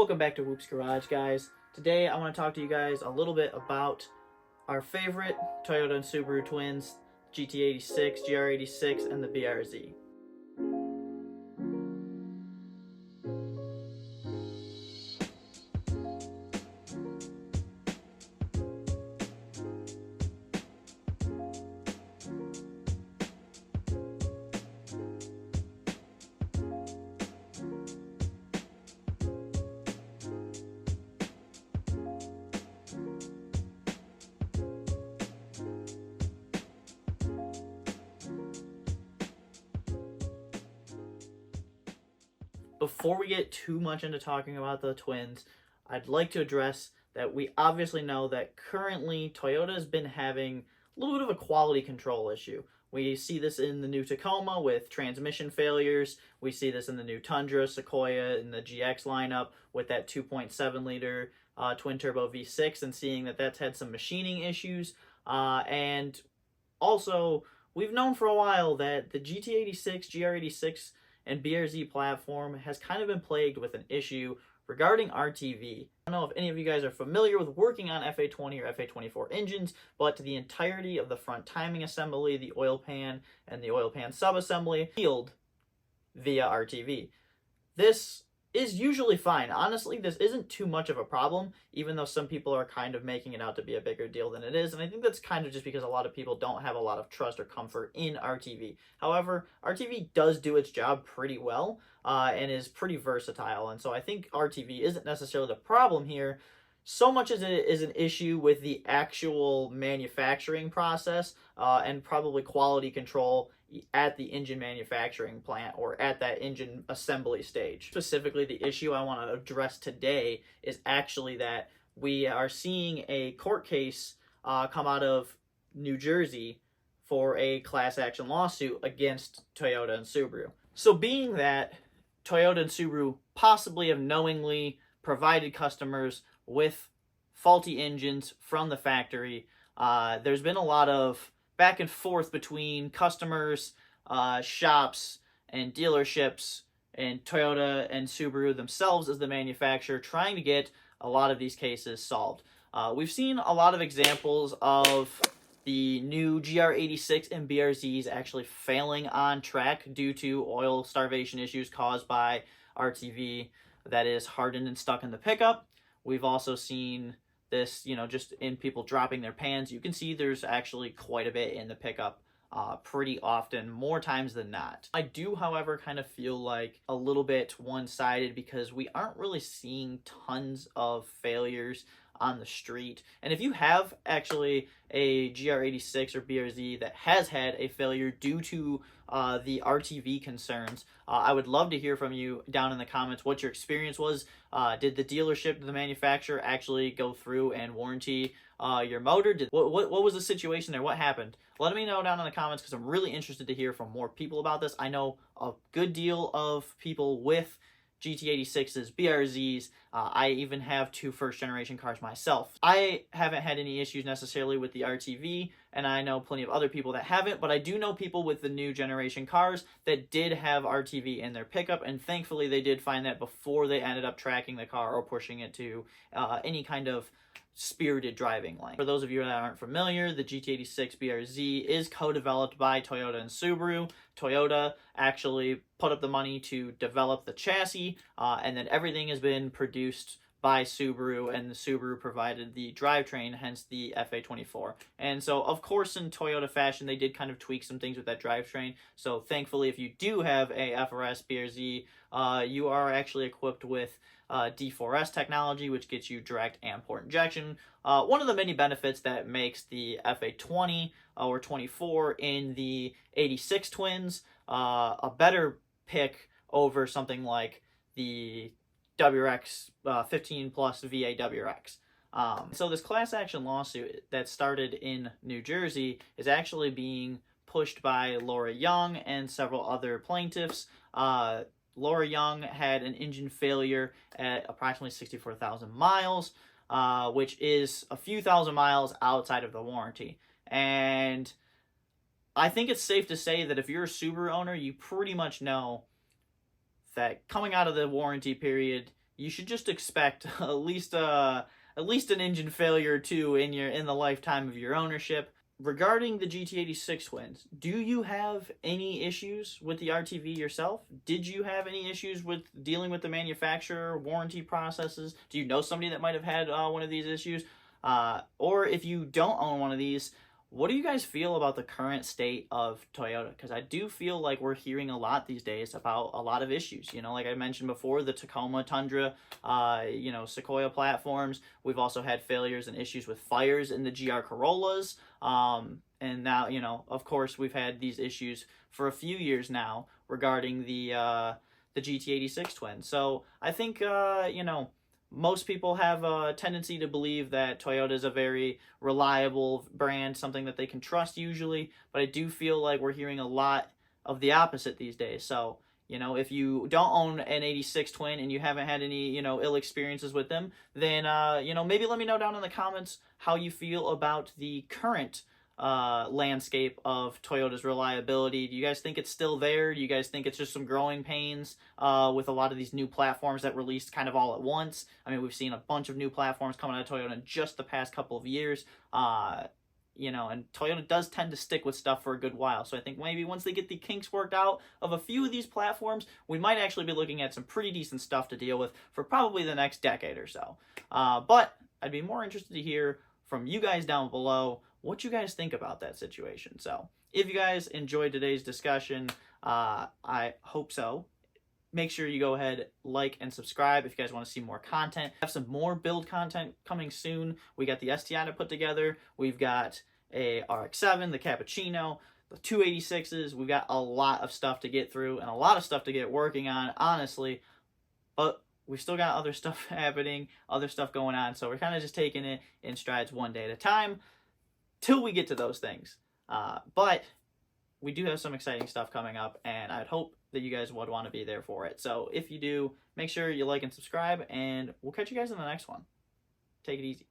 Welcome back to Whoop's Garage, guys. Today I want to talk to you guys a little bit about our favorite Toyota and Subaru twins, GT86, Gr86, and the BRZ. Before we get too much into talking about the twins, I'd like to address that we obviously know that currently Toyota has been having a little bit of a quality control issue. We see this in the new Tacoma with transmission failures. We see this in the new Tundra, Sequoia, and the GX lineup with that 2.7 liter twin turbo V6, and seeing that that's had some machining issues. And also, we've known for a while that the GT86, GR86, and BRZ platform has kind of been plagued with an issue regarding RTV. I don't know if any of you guys are familiar with working on FA20 or FA24 engines, but the entirety of the front timing assembly, the oil pan, and the oil pan subassembly sealed via RTV. This is usually fine. Honestly, this isn't too much of a problem, even though some people are kind of making it out to be a bigger deal than it is. And I think that's kind of just because a lot of people don't have a lot of trust or comfort in RTV. However, RTV does do its job pretty well and is pretty versatile. And so I think RTV isn't necessarily the problem here, so much as it is an issue with the actual manufacturing process and probably quality control at the engine manufacturing plant or at that engine assembly stage. Specifically, the issue I want to address today is actually that we are seeing a court case come out of New Jersey for a class action lawsuit against Toyota and Subaru. So being that Toyota and Subaru possibly have knowingly provided customers with faulty engines from the factory, there's been a lot of back and forth between customers, shops, and dealerships, and Toyota and Subaru themselves as the manufacturer trying to get a lot of these cases solved. We've seen a lot of examples of the new Gr86 and BRZs actually failing on track due to oil starvation issues caused by RTV that is hardened and stuck in the pickup. We've also seen this, just in people dropping their pans. You can see there's actually quite a bit in the pickup pretty often, more times than not. I do, however, kind of feel like a little bit one-sided because we aren't really seeing tons of failures on the street. And if you have actually a Gr86 or BRZ that has had a failure due to the RTV concerns, I would love to hear from you down in the comments what your experience was. Did the dealership, the manufacturer, actually go through and warranty your motor? What was the situation there? What happened? Let me know down in the comments because I'm really interested to hear from more people about this. I know a good deal of people with GT86s, BRZs. I even have 2 first-generation cars myself. I haven't had any issues necessarily with the RTV, and I know plenty of other people that haven't, but I do know people with the new generation cars that did have RTV in their pickup, and thankfully they did find that before they ended up tracking the car or pushing it to any kind of spirited driving lane. For those of you that aren't familiar, the GT86 BRZ is co-developed by Toyota and Subaru. Toyota actually put up the money to develop the chassis, and then everything has been produced by Subaru, and the Subaru provided the drivetrain, hence the FA24. And so, of course, in Toyota fashion, they did kind of tweak some things with that drivetrain. So, thankfully, if you do have a FRS BRZ, you are actually equipped with D4S technology, which gets you direct and port injection. One of the many benefits that makes the FA20 or 24 in the 86 twins a better pick over something like the WRX 15 plus VA WRX. So this class action lawsuit that started in New Jersey is actually being pushed by Laura Young and several other plaintiffs. Laura Young had an engine failure at approximately 64,000 miles, which is a few thousand miles outside of the warranty. And I think it's safe to say that if you're a Subaru owner, you pretty much know that coming out of the warranty period, you should just expect at least an engine failure or two in the lifetime of your ownership. Regarding the GT86 twins, do you have any issues with the RTV yourself? Did you have any issues with dealing with the manufacturer warranty processes? Do you know somebody that might have had one of these issues? Or if you don't own one of these, what do you guys feel about the current state of Toyota? Because I do feel like we're hearing a lot these days about a lot of issues. You know, like I mentioned before, the Tacoma, Tundra, Sequoia platforms. We've also had failures and issues with fires in the GR Corollas. And now, of course, we've had these issues for a few years now regarding the GT86 twin. So I think, most people have a tendency to believe that Toyota is a very reliable brand, something that they can trust usually, but I do feel like we're hearing a lot of the opposite these days. So, if you don't own an 86 twin and you haven't had any, ill experiences with them, then, maybe let me know down in the comments how you feel about the current landscape of Toyota's reliability. Do you guys think it's still there? Do you guys think it's just some growing pains with a lot of these new platforms that released kind of all at once? I mean, we've seen a bunch of new platforms coming out of Toyota in just the past couple of years. And Toyota does tend to stick with stuff for a good while. So I think maybe once they get the kinks worked out of a few of these platforms, we might actually be looking at some pretty decent stuff to deal with for probably the next decade or so. But I'd be more interested to hear from you guys down below what you guys think about that situation. So if you guys enjoyed today's discussion, I hope so. Make sure you go ahead, like, and subscribe if you guys want to see more content. I have some more build content coming soon. We got the STI to put together. We've got a RX-7, the Cappuccino, the 286s. We've got a lot of stuff to get through and a lot of stuff to get working on, honestly. But we've still got other stuff happening, other stuff going on. So we're kind of just taking it in strides one day at a time till we get to those things. But we do have some exciting stuff coming up, and I'd hope that you guys would want to be there for it. So if you do, make sure you like and subscribe, and we'll catch you guys in the next one. Take it easy.